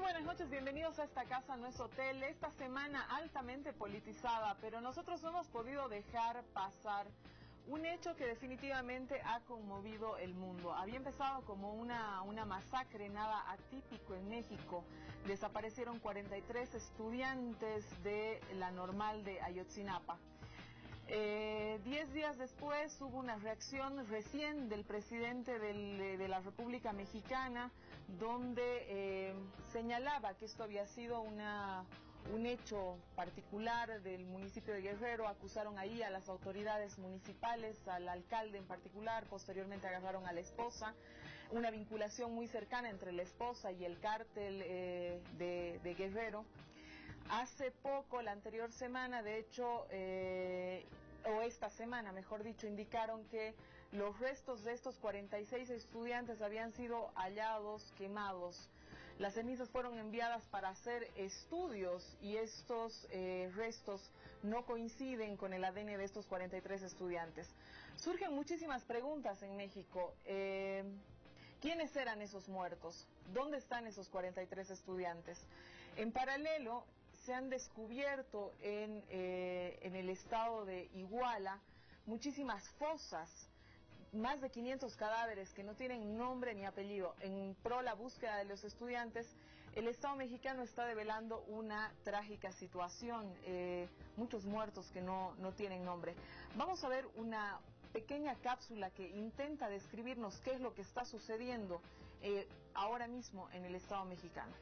buenas noches, bienvenidos a esta casa, no es hotel. Esta semana altamente politizada, pero nosotros no hemos podido dejar pasar un hecho que definitivamente ha conmovido el mundo. Había empezado como una masacre, nada atípico en México. Desaparecieron 43 estudiantes de la Normal de Ayotzinapa. 10 días después hubo una reacción recién del presidente de la República Mexicana, donde señalaba que esto había sido un hecho particular del municipio de Guerrero. Acusaron ahí a las autoridades municipales, al alcalde en particular, posteriormente agarraron a la esposa, una vinculación muy cercana entre la esposa y el cártel de Guerrero. Hace poco, la anterior semana, de hecho, o esta semana, mejor dicho, indicaron que los restos de estos 46 estudiantes habían sido hallados, quemados. Las cenizas fueron enviadas para hacer estudios y estos restos no coinciden con el ADN de estos 43 estudiantes. Surgen muchísimas preguntas en México. ¿Quiénes eran esos muertos? ¿Dónde están esos 43 estudiantes? En paralelo, se han descubierto en el estado de Iguala muchísimas fosas, más de 500 cadáveres que no tienen nombre ni apellido. En pro la búsqueda de los estudiantes, el Estado mexicano está develando una trágica situación, muchos muertos que no tienen nombre. Vamos a ver una pequeña cápsula que intenta describirnos qué es lo que está sucediendo ahora mismo en el Estado mexicano.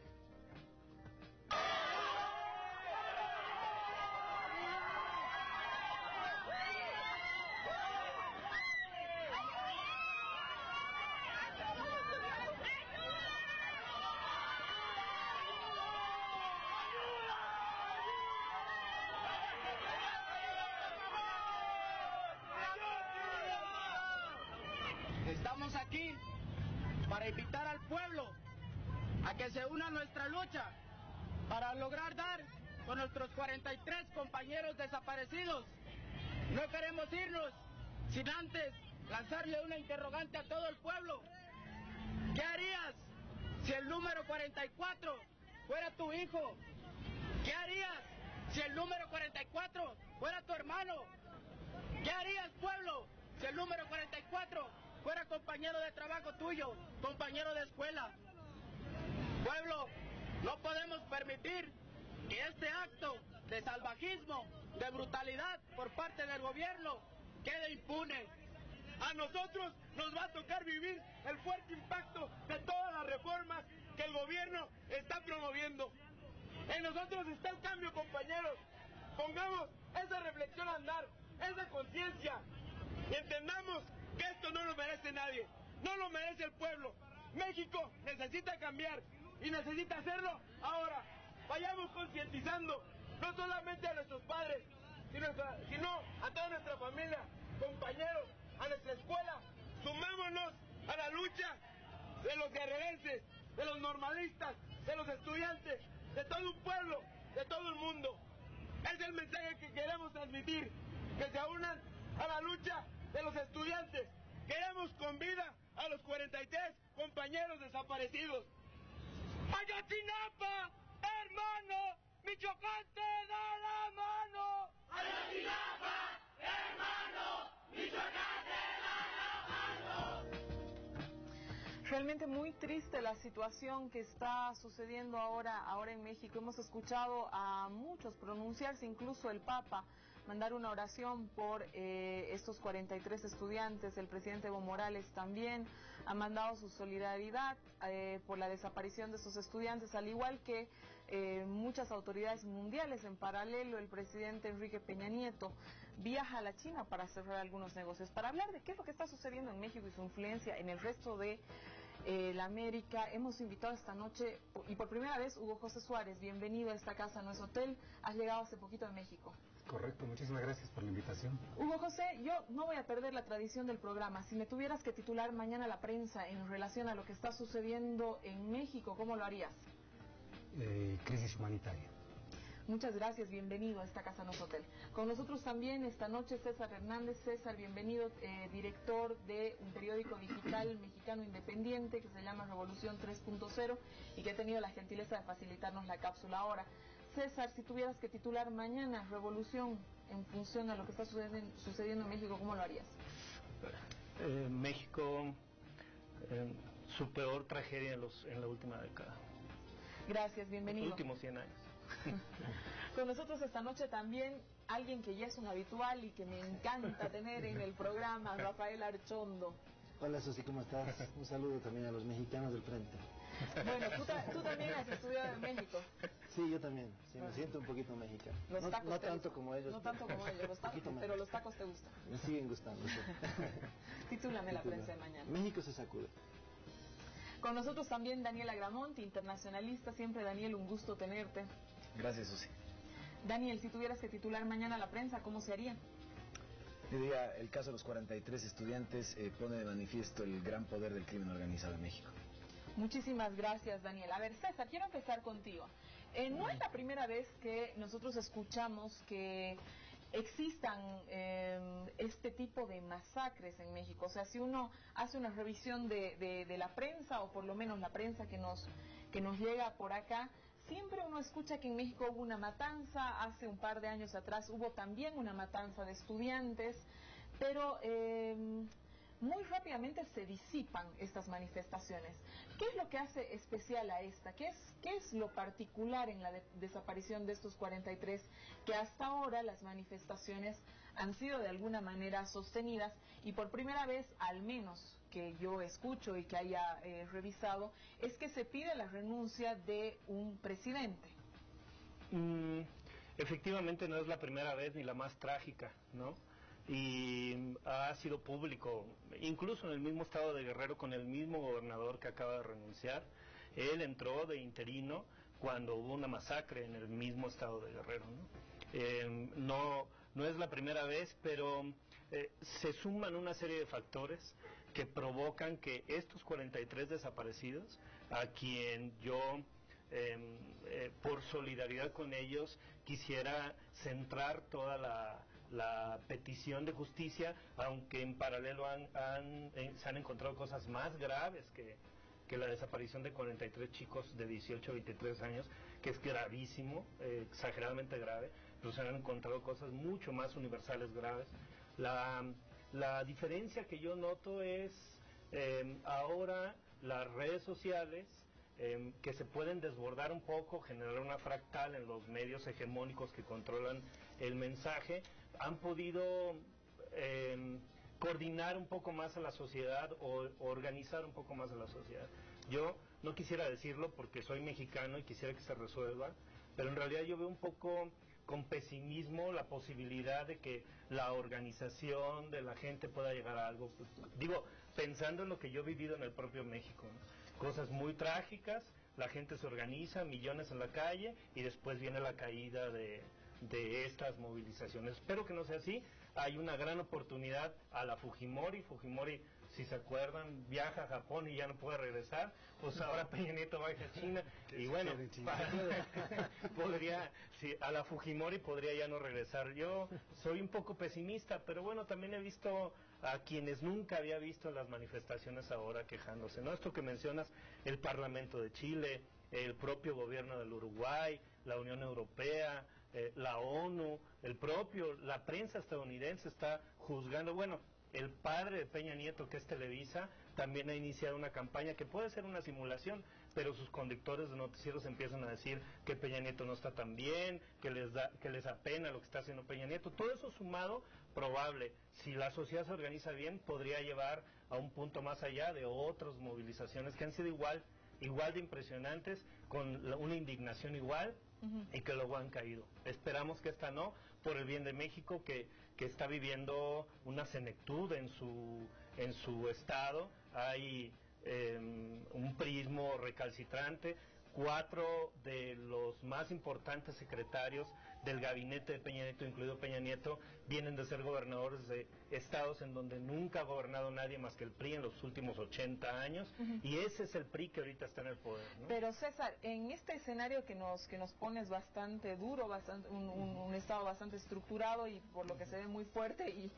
Estamos aquí para invitar al pueblo a que se una a nuestra lucha para lograr dar con nuestros 43 compañeros desaparecidos. No queremos irnos sin antes lanzarle una interrogante a todo el pueblo. ¿Qué harías si el número 44 fuera tu hijo? ¿Qué harías si el número 44 fuera tu hermano? ¿Qué harías, pueblo, si el número 44 fuera compañero de trabajo tuyo, compañero de escuela? Pueblo, no podemos permitir que este acto de salvajismo, de brutalidad por parte del gobierno quede impune. A nosotros nos va a tocar vivir el fuerte impacto de todas las reformas que el gobierno está promoviendo. En nosotros está el cambio, compañeros. Pongamos esa reflexión a andar, esa conciencia, y entendamos que esto no lo merece nadie, no lo merece el pueblo. México necesita cambiar y necesita hacerlo ahora. Vayamos concientizando no solamente a nuestros padres, sino a toda nuestra familia, compañeros, a nuestra escuela. Sumémonos a la lucha de los guerrerenses, de los normalistas, de los estudiantes, de todo un pueblo, de todo el mundo. Es el mensaje que queremos transmitir, que se unan a la lucha de los estudiantes. Queremos con vida a los 43 compañeros desaparecidos. ¡Ayotzinapa, hermano! ¡Michoacán te da la mano! ¡Ayotzinapa, hermano! ¡Michoacán te da la mano! Realmente muy triste la situación que está sucediendo ahora en México. Hemos escuchado a muchos pronunciarse, incluso el Papa, mandar una oración por estos 43 estudiantes. El presidente Evo Morales también ha mandado su solidaridad por la desaparición de estos estudiantes, al igual que muchas autoridades mundiales. En paralelo, el presidente Enrique Peña Nieto viaja a la China para cerrar algunos negocios, para hablar de qué es lo que está sucediendo en México y su influencia en el resto de la América. Hemos invitado esta noche, y por primera vez, Hugo José Suárez. Bienvenido a esta casa, no es hotel. Has llegado hace poquito de México. Correcto, muchísimas gracias por la invitación. Hugo José, yo no voy a perder la tradición del programa. Si me tuvieras que titular mañana la prensa en relación a lo que está sucediendo en México, ¿cómo lo harías? Crisis humanitaria. Muchas gracias, bienvenido a esta Casa No es Hotel. Con nosotros también esta noche César Hernández. César, bienvenido, director de un periódico digital mexicano independiente que se llama Revolución 3.0 y que ha tenido la gentileza de facilitarnos la cápsula ahora. César, si tuvieras que titular mañana Revolución en función a lo que está sucediendo en México, ¿cómo lo harías? México, su peor tragedia en la última década. Gracias, bienvenido. Los últimos 100 años. Con nosotros esta noche también alguien que ya es un habitual y que me encanta tener en el programa, Rafael Archondo. Hola Susi, ¿cómo estás? Un saludo también a los mexicanos del frente. Bueno, tú también has estudiado en México. Sí, yo también, sí, me siento un poquito mexicano. No tanto como ellos. No tanto como ellos, los tacos, pero los tacos te gustan. Me siguen gustando, sí. Titúlame la prensa de mañana. México se sacude. Con nosotros también Daniel Agramonte, internacionalista. Siempre, Daniel, un gusto tenerte. Gracias, Susi. Daniel, si tuvieras que titular mañana la prensa, ¿cómo se haría? Yo diría, el caso de los 43 estudiantes pone de manifiesto el gran poder del crimen organizado en México. Muchísimas gracias, Daniel. A ver, César, quiero empezar contigo. No es la primera vez que nosotros escuchamos que existan este tipo de masacres en México. O sea, si uno hace una revisión de la prensa, o por lo menos la prensa que nos llega por acá, siempre uno escucha que en México hubo una matanza. Hace un par de años atrás hubo también una matanza de estudiantes, pero muy rápidamente se disipan estas manifestaciones. ¿Qué es lo que hace especial a esta? ¿Qué es lo particular en la desaparición de estos 43? Que hasta ahora las manifestaciones han sido de alguna manera sostenidas, y por primera vez, al menos que yo escucho y que haya revisado, es que se pide la renuncia de un presidente. Efectivamente no es la primera vez ni la más trágica, ¿no? Y ha sido público, incluso en el mismo estado de Guerrero, con el mismo gobernador que acaba de renunciar. Él entró de interino cuando hubo una masacre en el mismo estado de Guerrero, ¿no? No es la primera vez, pero se suman una serie de factores que provocan que estos 43 desaparecidos, a quien yo por solidaridad con ellos quisiera centrar toda la petición de justicia, aunque en paralelo se han encontrado cosas más graves que la desaparición de 43 chicos de 18 a 23 años, que es gravísimo, exageradamente grave, pero se han encontrado cosas mucho más universales graves. La diferencia que yo noto es ahora las redes sociales, que se pueden desbordar un poco, generar una fractal en los medios hegemónicos que controlan el mensaje, han podido coordinar un poco más a la sociedad o organizar un poco más a la sociedad. Yo no quisiera decirlo porque soy mexicano y quisiera que se resuelva, pero en realidad yo veo un poco con pesimismo la posibilidad de que la organización de la gente pueda llegar a algo. Digo, pensando en lo que yo he vivido en el propio México, ¿no? Cosas muy trágicas, la gente se organiza, millones en la calle, y después viene la caída de estas movilizaciones. Espero que no sea así. Hay una gran oportunidad a la Fujimori, si se acuerdan, viaja a Japón y ya no puede regresar, pues ahora Peña Nieto va a China, y bueno, a la Fujimori podría ya no regresar. Yo soy un poco pesimista, pero bueno, también he visto a quienes nunca había visto en las manifestaciones ahora quejándose, ¿no? Esto que mencionas, el Parlamento de Chile, el propio gobierno del Uruguay, la Unión Europea, la ONU, la prensa estadounidense está juzgando. Bueno, el padre de Peña Nieto, que es Televisa, también ha iniciado una campaña que puede ser una simulación, pero sus conductores de noticieros empiezan a decir que Peña Nieto no está tan bien, que les apena lo que está haciendo Peña Nieto. Todo eso sumado, probable, si la sociedad se organiza bien, podría llevar a un punto más allá de otras movilizaciones que han sido igual de impresionantes, con una indignación igual, y que luego han caído. Esperamos que esta no, por el bien de México, que está viviendo una senectud en su estado. Hay un priismo recalcitrante. 4 de los más importantes secretarios del gabinete de Peña Nieto, incluido Peña Nieto, vienen de ser gobernadores de estados en donde nunca ha gobernado nadie más que el PRI en los últimos 80 años, y ese es el PRI que ahorita está en el poder, ¿no? Pero César, en este escenario que nos pones bastante duro, un estado bastante estructurado y por lo que se ve muy fuerte y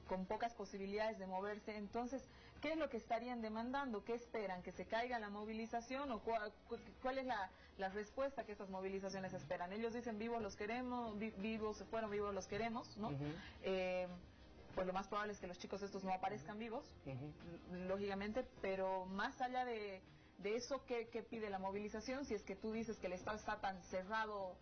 con pocas posibilidades de moverse, entonces, ¿qué es lo que estarían demandando? ¿Qué esperan? ¿Que se caiga la movilización? ¿O cuál es la respuesta que estas movilizaciones esperan? Ellos dicen vivos los queremos, vivos se fueron, vivos los queremos, ¿no? Pues lo más probable es que los chicos estos no aparezcan vivos, lógicamente, pero más allá de eso, ¿qué pide la movilización? Si es que tú dices que el Estado está tan cerrado,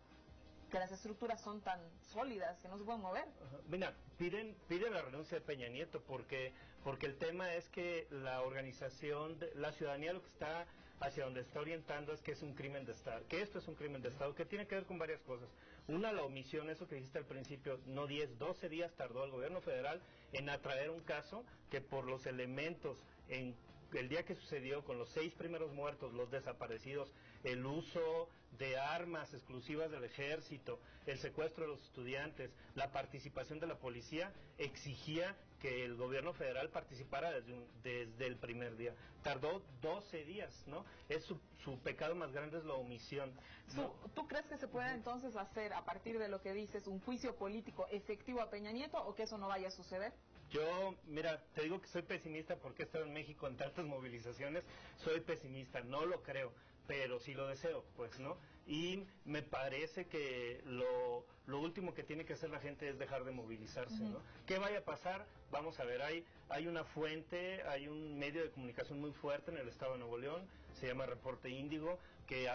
que las estructuras son tan sólidas que no se pueden mover. Mira, piden la renuncia de Peña Nieto porque el tema es que la organización, la ciudadanía lo que está hacia donde está orientando es que es un crimen de Estado, que esto es un crimen de Estado, que tiene que ver con varias cosas. Una, la omisión, eso que dijiste al principio, no 10, 12 días tardó el gobierno federal en atraer un caso que por los elementos en el día que sucedió, con los 6 primeros muertos, los desaparecidos, el uso de armas exclusivas del ejército, el secuestro de los estudiantes, la participación de la policía, exigía que el gobierno federal participara desde el primer día. Tardó 12 días, ¿no? Es su pecado más grande es la omisión, ¿no? ¿Tú crees que se pueda entonces hacer, a partir de lo que dices, un juicio político efectivo a Peña Nieto o que eso no vaya a suceder? Yo, mira, te digo que soy pesimista porque he estado en México en tantas movilizaciones, soy pesimista, no lo creo, pero sí lo deseo, pues, ¿no? Y me parece que lo último que tiene que hacer la gente es dejar de movilizarse, ¿no? ¿Qué vaya a pasar? Vamos a ver, hay una fuente, hay un medio de comunicación muy fuerte en el estado de Nuevo León, se llama Reporte Índigo, que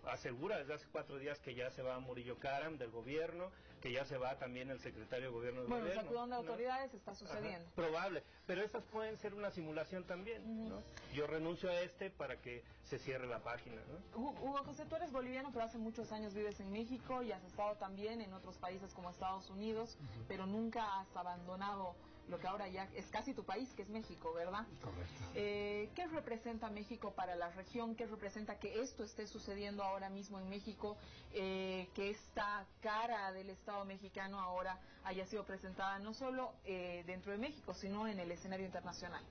asegura desde hace 4 días que ya se va Murillo Karam del gobierno, que ya se va también el secretario de gobierno del gobierno. Bueno, el sacudón de autoridades está sucediendo. Ajá, probable, pero esas pueden ser una simulación también, ¿no? Yo renuncio a para que se cierre la página, ¿no? Hugo José, tú eres boliviano, pero hace muchos años vives en México y has estado también en otros países como Estados Unidos, pero nunca has abandonado lo que ahora ya es casi tu país, que es México, ¿verdad? Correcto. ¿Qué representa México para la región? ¿Qué representa que esto esté sucediendo ahora mismo en México? Que esta cara del Estado mexicano ahora haya sido presentada no solo dentro de México, sino en el escenario internacional.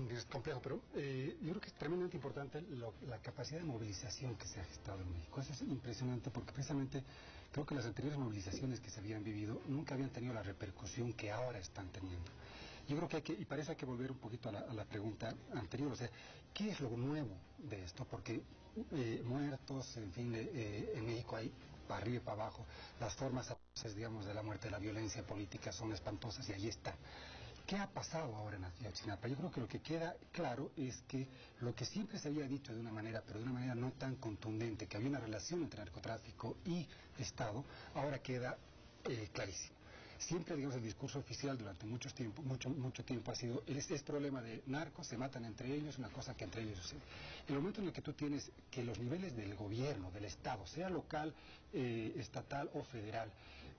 Es complejo, pero yo creo que es tremendamente importante la capacidad de movilización que se ha gestado en México. Eso es impresionante porque precisamente creo que las anteriores movilizaciones que se habían vivido nunca habían tenido la repercusión que ahora están teniendo. Yo creo que y para eso hay que volver un poquito a la pregunta anterior, o sea, ¿qué es lo nuevo de esto? Porque muertos, en fin, en México hay para arriba y para abajo, las formas, digamos, de la muerte, de la violencia política son espantosas y ahí está. ¿Qué ha pasado ahora en Ayotzinapa? Yo creo que lo que queda claro es que lo que siempre se había dicho de una manera, pero de una manera no tan contundente, que había una relación entre narcotráfico y Estado, ahora queda clarísimo. Siempre, digamos, el discurso oficial durante mucho tiempo ha sido, es problema de narcos, se matan entre ellos, una cosa que entre ellos sucede. El momento en el que tú tienes que los niveles del gobierno, del Estado, sea local, estatal o federal,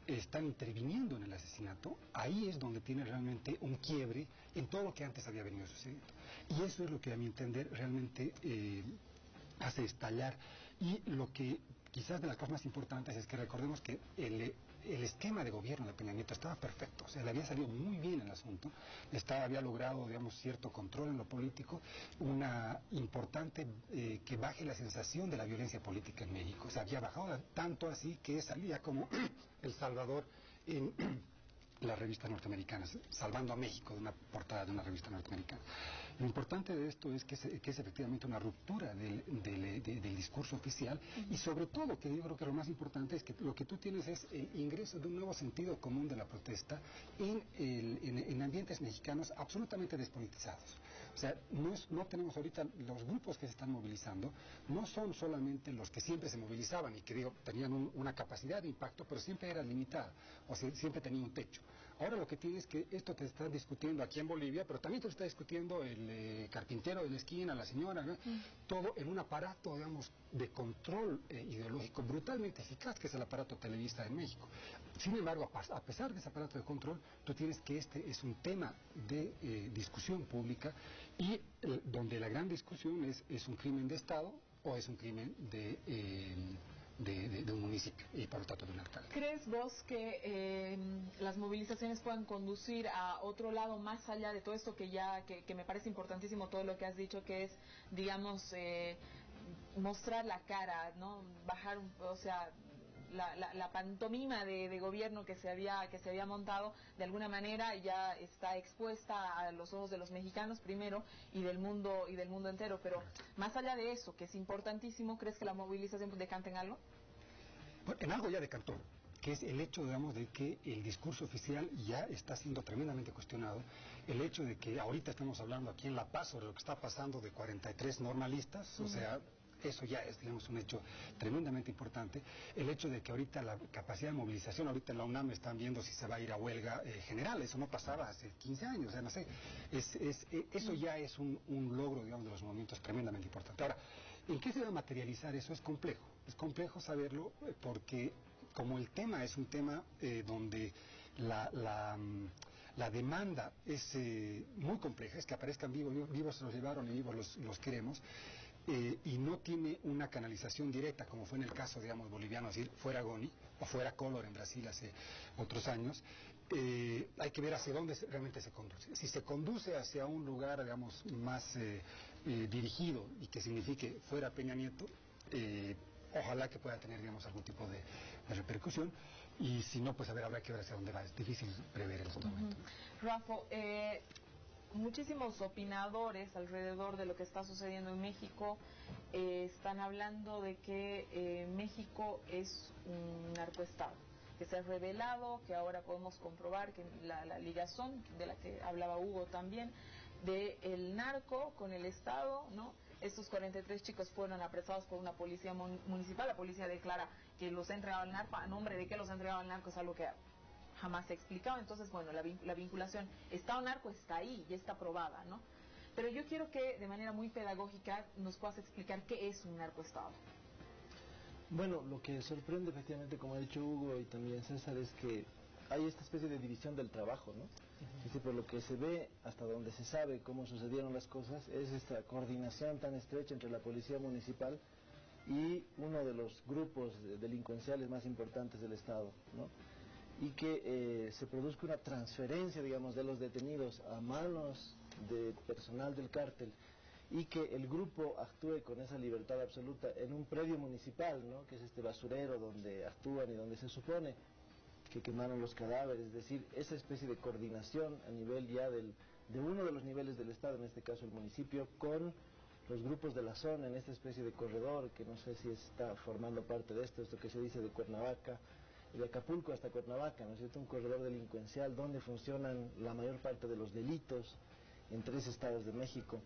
están interviniendo en el asesinato, ahí es donde tiene realmente un quiebre en todo lo que antes había venido sucediendo. Y eso es lo que, a mi entender, realmente hace estallar. Y lo que quizás de las cosas más importantes es que recordemos que el esquema de gobierno de Peña Nieto estaba perfecto, o sea, le había salido muy bien el asunto, había logrado, digamos, cierto control en lo político, una importante que baje la sensación de la violencia política en México, o sea, había bajado tanto así que salía como El Salvador en las revistas norteamericanas, salvando a México de una portada de una revista norteamericana. Lo importante de esto es que es efectivamente una ruptura del discurso oficial y sobre todo, que yo creo que lo más importante es que lo que tú tienes es el ingreso de un nuevo sentido común de la protesta en ambientes mexicanos absolutamente despolitizados. O sea, no tenemos ahorita los grupos que se están movilizando, no son solamente los que siempre se movilizaban y que tenían una capacidad de impacto, pero siempre era limitada, o sea, siempre tenía un techo. Ahora lo que tienes es que esto que se está discutiendo aquí en Bolivia, pero también te lo está discutiendo el carpintero de la esquina, la señora, ¿no? Todo en un aparato, digamos, de control ideológico brutalmente eficaz, que es el aparato Televisa en México. Sin embargo, a pesar de ese aparato de control, tú tienes que este es un tema de discusión pública y donde la gran discusión es un crimen de Estado, o es un crimen de un municipio y por lo tanto de un alcalde. ¿Crees vos que las movilizaciones puedan conducir a otro lado más allá de todo esto que me parece importantísimo todo lo que has dicho, que es, digamos, mostrar la cara, ¿no? Bajar, o sea, la pantomima de gobierno que se había montado, de alguna manera ya está expuesta a los ojos de los mexicanos primero y del mundo entero, pero más allá de eso, que es importantísimo, ¿crees que la movilización decanta en algo? Bueno, en algo ya decantó, que es el hecho, digamos, de que el discurso oficial ya está siendo tremendamente cuestionado, el hecho de que ahorita estamos hablando aquí en La Paz sobre lo que está pasando de 43 normalistas, o sea, eso ya es, digamos, un hecho tremendamente importante. El hecho de que ahorita la capacidad de movilización, ahorita en la UNAM están viendo si se va a ir a huelga general, eso no pasaba hace 15 años, o sea, no sé, eso ya es un logro, digamos, de los movimientos tremendamente importante. Ahora, ¿en qué se va a materializar eso? Es complejo saberlo porque como el tema es un tema donde la demanda es muy compleja, es que aparezcan vivos se los llevaron y vivos los queremos, y no tiene una canalización directa, como fue en el caso, digamos, boliviano, es decir, fuera Goni o fuera Collor en Brasil hace otros años. Hay que ver hacia dónde realmente se conduce. Si se conduce hacia un lugar, digamos, más dirigido y que signifique fuera Peña Nieto, ojalá que pueda tener, digamos, algún tipo de repercusión, y si no, pues a ver, habrá que ver hacia dónde va. Es difícil prever en este momento. Rafa, muchísimos opinadores alrededor de lo que está sucediendo en México están hablando de que México es un narcoestado, que se ha revelado, que ahora podemos comprobar que la ligazón de la que hablaba Hugo también, de el narco con el Estado, ¿no? Estos 43 chicos fueron apresados por una policía municipal. La policía declara que los ha entregado al narco. ¿A nombre de qué los ha entregado al narco? Es algo que jamás se ha explicado. Entonces, bueno, la vinculación Estado-narco está ahí, ya está probada, ¿no? Pero yo quiero que de manera muy pedagógica nos puedas explicar qué es un narcoestado. Bueno, lo que sorprende efectivamente, como ha dicho Hugo y también César, es que hay esta especie de división del trabajo, ¿no? Es decir, por lo que se ve, hasta donde se sabe cómo sucedieron las cosas, es esta coordinación tan estrecha entre la policía municipal y uno de los grupos delincuenciales más importantes del Estado, ¿no? Y que se produzca una transferencia, digamos, de los detenidos a manos de personal del cártel, y que el grupo actúe con esa libertad absoluta en un predio municipal, ¿no? Que es este basurero donde actúan y donde se supone que quemaron los cadáveres. Es decir, esa especie de coordinación a nivel ya de uno de los niveles del Estado, en este caso el municipio, con los grupos de la zona, en esta especie de corredor, que no sé si está formando parte de esto que se dice de Cuernavaca, de Acapulco hasta Cuernavaca, ¿no es cierto? Un corredor delincuencial donde funcionan la mayor parte de los delitos en 3 estados de México.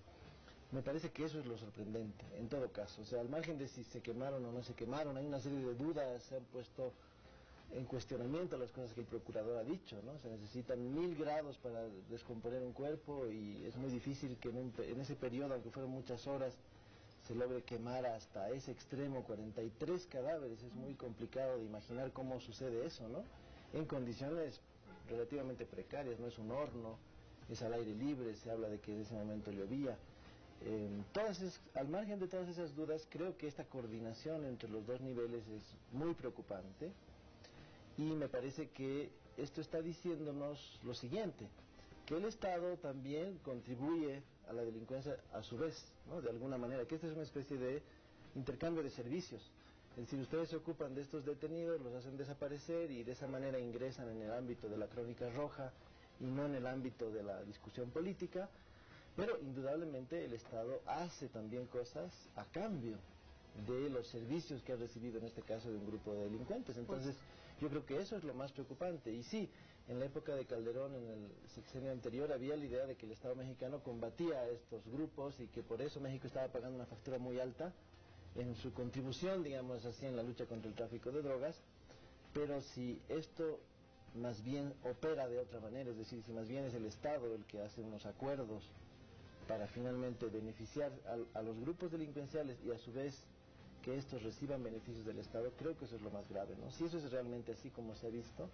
Me parece que eso es lo sorprendente, en todo caso. O sea, al margen de si se quemaron o no se quemaron, hay una serie de dudas, se han puesto en cuestionamiento las cosas que el procurador ha dicho, ¿no? Se necesitan 1000 grados para descomponer un cuerpo y es muy difícil que en ese periodo, aunque fueron muchas horas, se logre quemar hasta ese extremo 43 cadáveres. Es muy complicado de imaginar cómo sucede eso, ¿no? En condiciones relativamente precarias, no es un horno, es al aire libre, se habla de que en ese momento llovía. Al margen de todas esas dudas, creo que esta coordinación entre los dos niveles es muy preocupante, y me parece que esto está diciéndonos lo siguiente, que el Estado también contribuye a la delincuencia a su vez, ¿no? De alguna manera, que esta es una especie de intercambio de servicios. Es decir, ustedes se ocupan de estos detenidos, los hacen desaparecer y de esa manera ingresan en el ámbito de la crónica roja y no en el ámbito de la discusión política, pero indudablemente el Estado hace también cosas a cambio de los servicios que ha recibido, en este caso, de un grupo de delincuentes. Entonces, yo creo que eso es lo más preocupante. Y sí, en la época de Calderón, en el sexenio anterior, había la idea de que el Estado mexicano combatía a estos grupos y que por eso México estaba pagando una factura muy alta en su contribución, digamos así, en la lucha contra el tráfico de drogas. Pero si esto más bien opera de otra manera, es decir, si más bien es el Estado el que hace unos acuerdos para finalmente beneficiar a los grupos delincuenciales y a su vez que estos reciban beneficios del Estado, creo que eso es lo más grave, ¿no? Si eso es realmente así como se ha visto,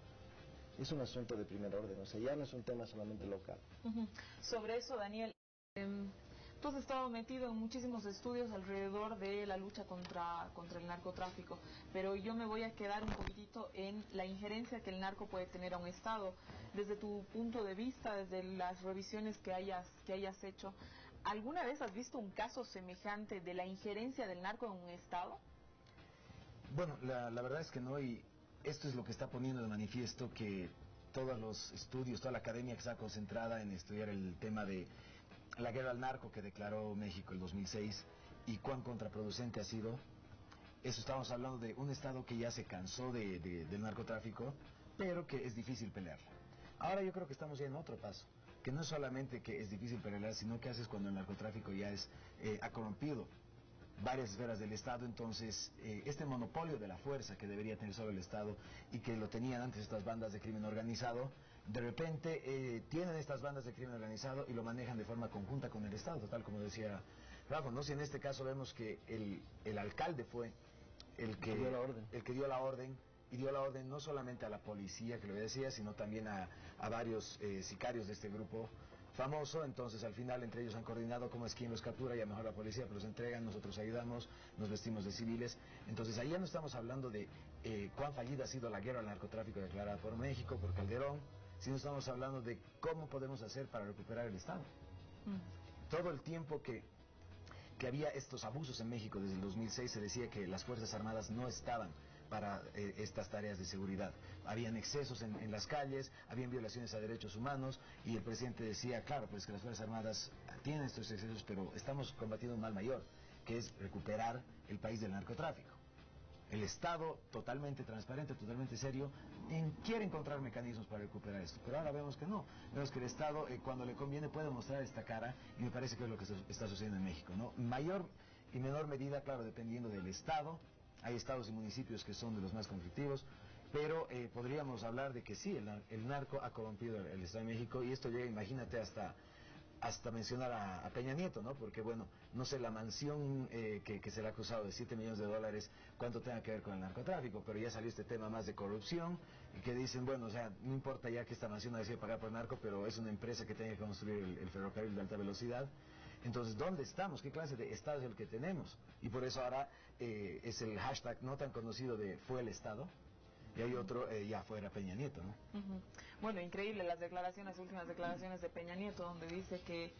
es un asunto de primer orden, o sea, ya no es un tema solamente local. Sobre eso, Daniel, Tú has estado metido en muchísimos estudios alrededor de la lucha contra el narcotráfico, pero yo me voy a quedar un poquitito en la injerencia que el narco puede tener a un Estado. Desde tu punto de vista, desde las revisiones que hayas hecho, ¿alguna vez has visto un caso semejante de la injerencia del narco en un Estado? Bueno, la verdad es que no, y esto es lo que está poniendo de manifiesto que todos los estudios, toda la academia que está concentrada en estudiar el tema de la guerra al narco que declaró México en 2006 y cuán contraproducente ha sido. Eso, estamos hablando de un Estado que ya se cansó del narcotráfico, pero que es difícil pelearla. Ahora yo creo que estamos ya en otro paso, que no es solamente que es difícil pelear, sino que haces cuando el narcotráfico ya ha corrompido varias esferas del Estado. Entonces este monopolio de la fuerza que debería tener solo el Estado y que lo tenían antes estas bandas de crimen organizado, de repente tienen estas bandas de crimen organizado y lo manejan de forma conjunta con el Estado, tal como decía Rafa, ¿no? Si en este caso vemos que el alcalde fue el que dio la orden, y dio la orden no solamente a la policía que lo decía, sino también a varios sicarios de este grupo famoso. Entonces al final entre ellos han coordinado cómo es quien los captura, y a lo mejor la policía pues los entregan, nosotros ayudamos, nos vestimos de civiles. Entonces ahí ya no estamos hablando de cuán fallida ha sido la guerra al narcotráfico declarada por México, por Calderón, sino estamos hablando de cómo podemos hacer para recuperar el Estado. Todo el tiempo que había estos abusos en México, desde el 2006 se decía que las Fuerzas Armadas no estaban para estas tareas de seguridad. Habían excesos en las calles, habían violaciones a derechos humanos, y el presidente decía, claro, pues que las Fuerzas Armadas tienen estos excesos, pero estamos combatiendo un mal mayor, que es recuperar el país del narcotráfico. El Estado, totalmente transparente, totalmente serio, quiere encontrar mecanismos para recuperar esto, pero ahora vemos que no. Vemos que el Estado, cuando le conviene, puede mostrar esta cara, y me parece que es lo que está sucediendo en México, ¿no? Mayor y menor medida, claro, dependiendo del Estado. Hay estados y municipios que son de los más conflictivos, pero podríamos hablar de que sí, el narco ha corrompido el Estado de México, y esto llega, imagínate, hasta mencionar a Peña Nieto, ¿no? Porque bueno, no sé, la mansión que se le ha acusado de $7 millones, cuánto tenga que ver con el narcotráfico, pero ya salió este tema más de corrupción, y que dicen, bueno, o sea, no importa ya que esta mansión no decide pagar por el narco, pero es una empresa que tiene que construir el ferrocarril de alta velocidad. Entonces, ¿dónde estamos? ¿Qué clase de Estado es el que tenemos? Y por eso ahora es el hashtag no tan conocido de fue el Estado, y hay otro, ya fuera Peña Nieto, ¿no? Bueno, increíble las últimas declaraciones de Peña Nieto, donde dice que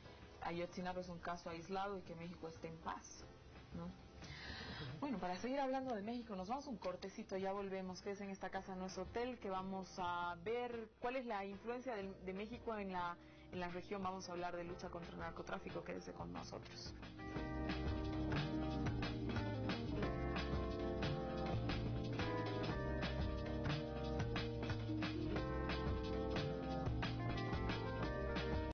Ayotzinapa es un caso aislado y que México está en paz, ¿no? Bueno, para seguir hablando de México, nos vamos a un cortecito, ya volvemos. Quédese en esta casa, no es hotel, que vamos a ver cuál es la influencia de México en la región. Vamos a hablar de lucha contra el narcotráfico. Quédese con nosotros.